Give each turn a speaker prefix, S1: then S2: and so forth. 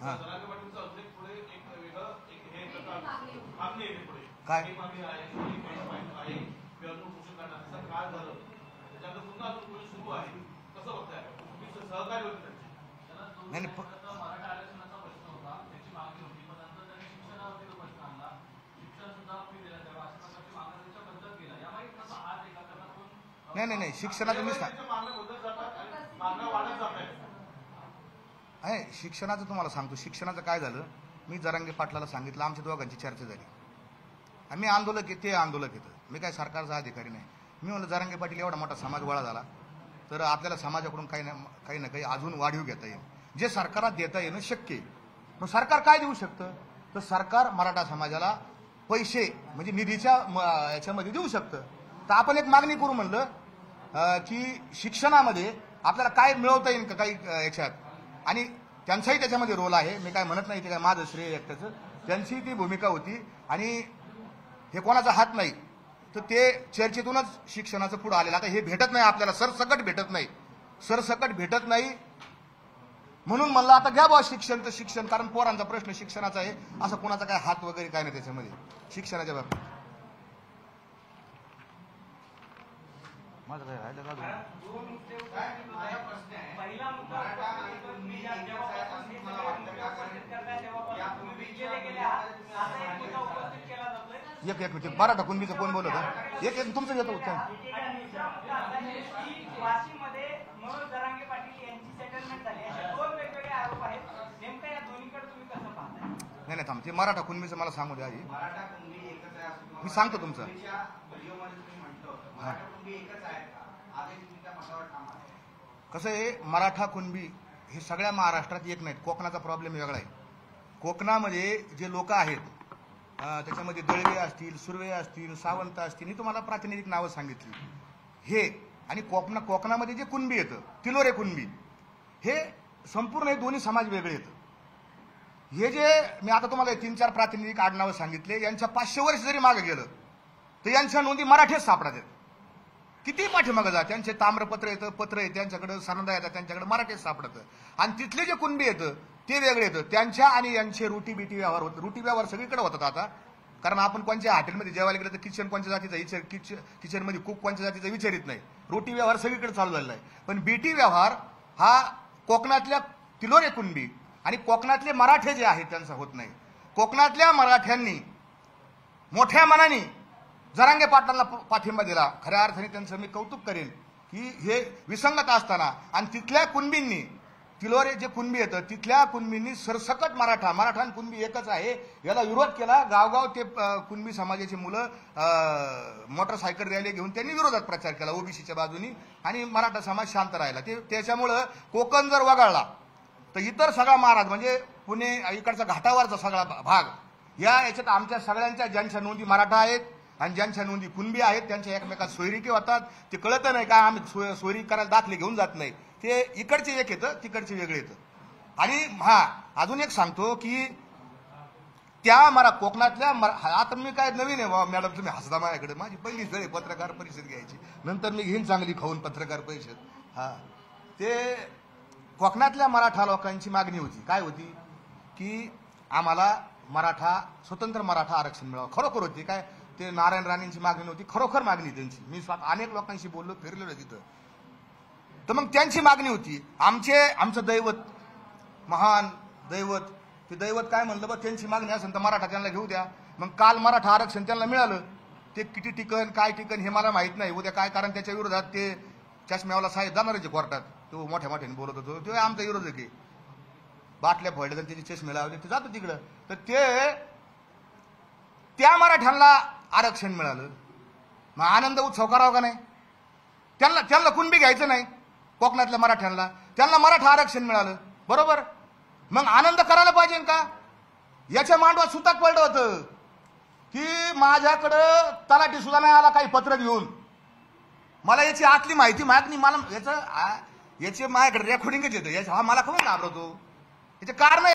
S1: काय नाही नाही नाही शिक्षणाचं मी आहे शिक्षणाचं तुम्हाला सांगतो. शिक्षणाचं काय झालं, मी जरांगे पाटलाला सांगितलं, आमच्या दोघांची चर्चा झाली. आम्ही आंदोलक आहे, ते आंदोलक येतं. मी काय सरकारचा अधिकारी नाही. मी म्हणलं जरांगे पाटील एवढा मोठा समाज गोळा झाला तर आपल्याला समाजाकडून काही ना काही अजून वाढीव घेता येईल, जे सरकारला देता येणं शक्य आहे. मग सरकार काय देऊ शकतं, तर सरकार मराठा समाजाला पैसे म्हणजे निधीच्या याच्यामध्ये देऊ शकतं. तर आपण एक मागणी करू म्हणलं की शिक्षणामध्ये आपल्याला काय मिळवता येईल का काही याच्यात, आणि त्यांचाही त्याच्यामध्ये रोल आहे. मी काय म्हणत नाही ते काय माझं श्रेय एकट्याचं, त्यांची ती भूमिका होती. आणि हे कोणाचा हात नाही, तर ते चर्चेतूनच शिक्षणाचं पुढं आलेलं. आता हे भेटत नाही आपल्याला, सरसकट भेटत नाही, सरसकट भेटत नाही. म्हणून म्हणलं आता घ्या बा शिक्षण, तर शिक्षण, कारण पोरांचा प्रश्न शिक्षणाचा आहे. असं कोणाचा काय हात वगैरे काय नाही त्याच्यामध्ये शिक्षणाच्या बाबतीत. माझं काय राहिलं का एक एक मराठा कुणबीचं कोण बोलत होतं, एक तुमचं घेतो उत्तर. नाही नाही थांब, ते मराठा कुणबीचं मला सांगू द्या आधी, मी सांगतो तुमचं. कसं आहे, मराठा कुणबी हे सगळ्या महाराष्ट्रात एक नाहीत. कोकणाचा प्रॉब्लेम वेगळा आहे. कोकणामध्ये जे लोक आहेत त्याच्यामध्ये दळवे असतील, सुर्वे असतील, सावंत असतील, ही तुम्हाला प्रातिनिधिक नावं सांगितली हे. आणि कोकणामध्ये जे कुणबी येतं, तिलोरे कुणबी, हे संपूर्ण हे दोन्ही समाज वेगळे येतं. हे जे मी आता तुम्हाला 3-4 प्रातिनिधिक आडनावं सांगितले, यांच्या 500 वर्ष जरी मागे गेलं तर यांच्या नोंदी मराठीच सापडतात. किती पाठीमागं जा, त्यांचे ताम्रपत्र येतं, पत्र आहे त्यांच्याकडे, सनदा येतात त्यांच्याकडे, मराठीच सापडतं. आणि तिथले जे कुणबी येतं ते वेगळे येतं. त्यांच्या आणि यांचे रोटी बिटी व्यवहार होतं. रोटी व्यवहार सगळीकडे होतात आता, कारण आपण कोणत्या हॉटेलमध्ये जेवायला गेलं तर किचन कोणत्या जातीचा किचनमध्ये कुक कोणत्या जातीचा विचारित नाही. रोटी व्यवहार सगळीकडे चालू झालेला आहे. पण बीटी व्यवहार हा कोकणातल्या तिलोरे कुणबी आणि कोकणातले मराठे जे आहेत त्यांचा होत नाही. कोकणातल्या मराठ्यांनी मोठ्या मनाने जरांगे पाटलांना पाठिंबा दिला. खऱ्या अर्थाने त्यांचं मी कौतुक करेन की हे विसंगत असताना आणि तिथल्या कुणबींनी, तिलोरे जे कुणबी येतं तिथल्या कुणबींनी सरसकट मराठा आणि कुणबी एकच आहे याला विरोध केला. गावगाव ते कुणबी समाजाची मुलं मोटरसायकल रॅली घेऊन त्यांनी विरोधात प्रचार केला ओबीसीच्या बाजूनी, आणि मराठा समाज शांत राहिला. त्याच्यामुळं कोकण जर वगळला तर इतर सगळा महाराज म्हणजे पुणे इकडचा घाटावरचा सगळा भाग याच्यात आमच्या सगळ्यांच्या ज्यांच्या नोंदी मराठा आहेत आणि ज्यांच्या नोंदी कुणबी आहेत त्यांच्या एकमेकात सोयरिकी होतात. ते कळत नाही का आम्ही सोयरी करायला दाखले घेऊन जात नाही. ते इकडचे एक येतं, तिकडचे वेगळे येतं. आणि अजून एक सांगतो की त्या कोकणातल्या आता मी काय नवीन आहे मॅडम, तुम्ही हसता माझ्याकडे. माझी पहिलीच वेळ पत्रकार परिषद घ्यायची, नंतर मी घेईन चांगली खाऊन पत्रकार परिषद. ते कोकणातल्या मराठा लोकांची मागणी होती, काय होती की आम्हाला स्वतंत्र मराठा आरक्षण मिळावं. खरोखर होती काय, ते नारायण राणेंची मागणी होती, खरोखर मागणी त्यांची. मी अनेक लोकांशी बोललो, फिरलेलो तिथं. तर मग त्यांची मागणी होती, आमचं दैवत, महान दैवत, ते दैवत काय म्हणलं बा, त्यांची मागणी असेल तर मराठा त्यांना घेऊ द्या. मग काल मराठा आरक्षण त्यांना मिळालं. ते किती टिकन काय टिकन हे मला माहित नाही उद्या काय, कारण त्याच्या विरोधात ते चष्म्यावाला साहेब जाणारच कोर्टात. तो मोठ्या मोठ्याने बोलत होतो, तो आमचा विरोधक आहे. बाटल्या फोडल्या तर त्याचे चष्मे लावले, ते जातो तिकडं. तर त्या मराठ्यांना आरक्षण मिळालं. मग आनंद उत्सव करावा का नाही? त्यांना कुणबी घ्यायचं नाही. कोकणातल्या मराठ्यांना त्यांना मराठा आरक्षण मिळालं, बरोबर. मग आनंद करायला पाहिजे का? याच्या मांडवात सुताक पडलं होतं की माझ्याकडं तलाठी सुद्धा नाही आला काही पत्र घेऊन. मला याची आतली माहिती मागणी, मला याचे माझ्याकडे रेकॉर्डिंगच येतं. मला खबर घाबरतो याचे कारण